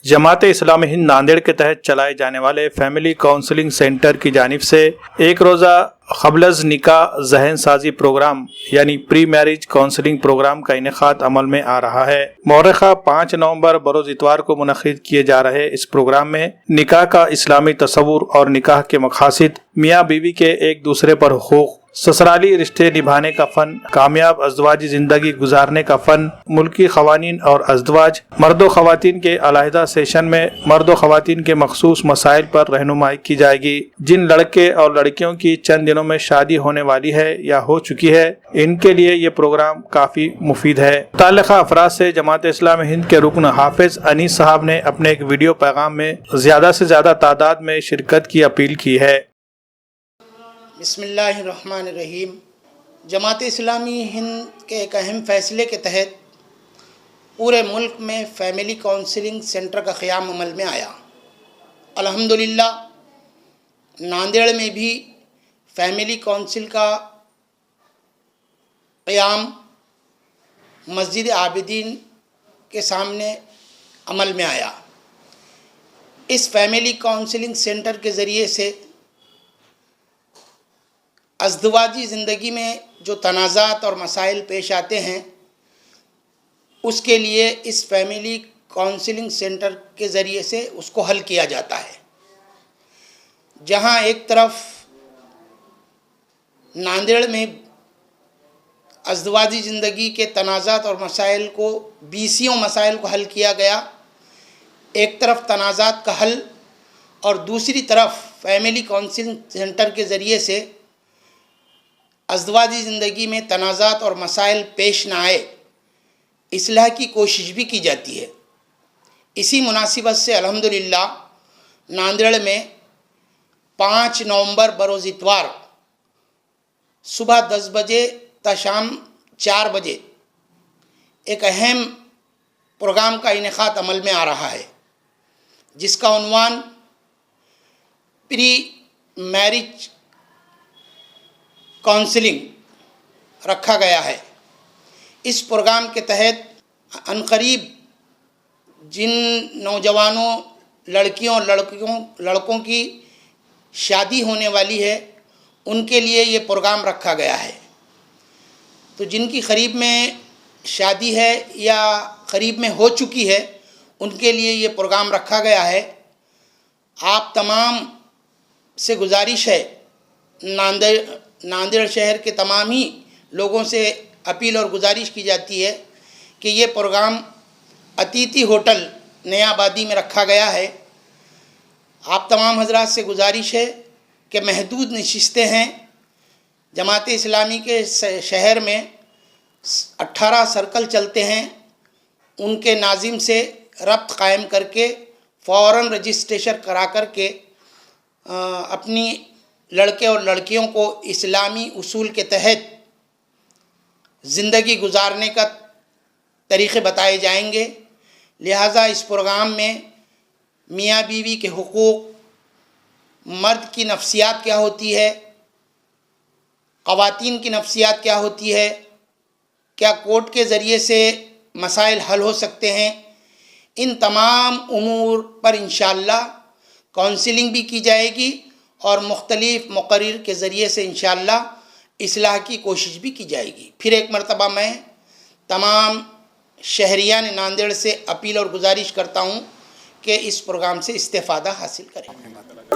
जमात इस्लामी हिंद नांदेड़ के तहत चलाए जाने वाले फैमिली काउंसलिंग सेंटर की जानिब से एक रोज़ा क़ब्ल निकाह ज़हन साजी प्रोग्राम यानी प्री मैरिज काउंसलिंग प्रोग्राम का इनेकाद अमल में आ रहा है। मौरखा 5 नवंबर बरोज़ इतवार को मुनक़िद किए जा रहे इस प्रोग्राम में निकाह का इस्लामी तसव्वुर और निकाह के मक़ासिद, मियाँ बीवी के एक दूसरे पर हुकूक़, ससुराली रिश्ते निभाने का फ़न, कामयाब अज़दवाजी ज़िंदगी गुजारने का फ़न, मुल्की ख़वानीन और अज़दवाज, मर्द व ख़वातीन के अलहदा सेशन में मर्द व ख़वातीन के मखसूस मसाइल पर रहनुमाई की जाएगी। जिन लड़के और लड़कियों की चंद दिनों में शादी होने वाली है या हो चुकी है, इनके लिए ये प्रोग्राम काफ़ी मुफीद है। मुतल्लिक़ा अफराद से जमात इस्लामी हिंद के रुकन हाफिज़ अनीस साहब ने अपने एक वीडियो पैगाम में ज़्यादा से ज़्यादा तादाद में शिरकत की अपील की है। बिस्मिल्लाहिर्रहमानिर्रहीम। जमात इस्लामी हिंद के एक अहम फ़ैसले के तहत पूरे मुल्क में फ़ैमिली काउंसलिंग सेंटर का क़याम अमल में आया। अल्हम्दुलिल्लाह नांदेड़ में भी फ़ैमिली काउंसिल का क़याम मस्जिद आबिदीन के सामने अमल में आया। इस फ़ैमिली काउंसलिंग सेंटर के ज़रिए से अज़दवाजी ज़िंदगी में जो तनाज़ात और मसाइल पेश आते हैं, उसके लिए इस फ़ैमिली काउंसलिंग सेंटर के ज़रिए से उसको हल किया जाता है। जहाँ एक तरफ नांदेड़ में अज़दवाजी ज़िंदगी के तनाज़ात और मसाइल को 20 मसाइल को हल किया गया, एक तरफ तनाज़ात का हल और दूसरी तरफ फ़ैमिली काउंसलिंग सेंटर के ज़रिए से अज़दवाजी ज़िंदगी में तनाज़ात और मसाइल पेश ना आए, इस्लाह की कोशिश भी की जाती है। इसी मुनासिबत से अल्हम्दुलिल्लाह नांदेड़ में 5 नवंबर बरोज़ इतवार सुबह 10 बजे ता शाम 4 बजे एक अहम प्रोग्राम का इनेकाद अमल में आ रहा है, जिसका उन्वान प्री मैरिज काउंसलिंग रखा गया है। इस प्रोग्राम के तहत अनकरीब जिन नौजवानों, लड़कियों, लड़कों की शादी होने वाली है, उनके लिए ये प्रोग्राम रखा गया है। तो जिनकी करीब में शादी है या करीब में हो चुकी है, उनके लिए ये प्रोग्राम रखा गया है। आप तमाम से गुजारिश है, नांदेड़ शहर के तमाम ही लोगों से अपील और गुजारिश की जाती है कि ये प्रोग्राम अतिथि होटल नया आबादी में रखा गया है। आप तमाम हजरात से गुजारिश है कि महदूद नशिस्तें हैं। जमात इस्लामी के शहर में 18 सर्कल चलते हैं, उनके नाजिम से रब्त कायम करके फ़ौरन रजिस्ट्रेशन करा करके अपनी लड़के और लड़कियों को इस्लामी उसूल के तहत ज़िंदगी गुजारने का तरीक़े बताए जाएंगे। लिहाजा इस प्रोग्राम में मियाँ बीवी के हुकूक़, मर्द की नफ्सियात क्या होती है, ख़वातीन की नफ्सियात क्या होती है, क्या कोर्ट के ज़रिए से मसाइल हल हो सकते हैं, इन तमाम उमूर पर इंशाअल्लाह काउंसलिंग भी की जाएगी और मुख्तलिफ़ मुक़र्रिर के ज़रिए से इंशाअल्लाह इस्लाह की कोशिश भी की जाएगी। फिर एक मरतबा मैं तमाम शहरियान नांदेड़ से अपील और गुजारिश करता हूँ कि इस प्रोग्राम से इस्तेफ़ादा हासिल करें।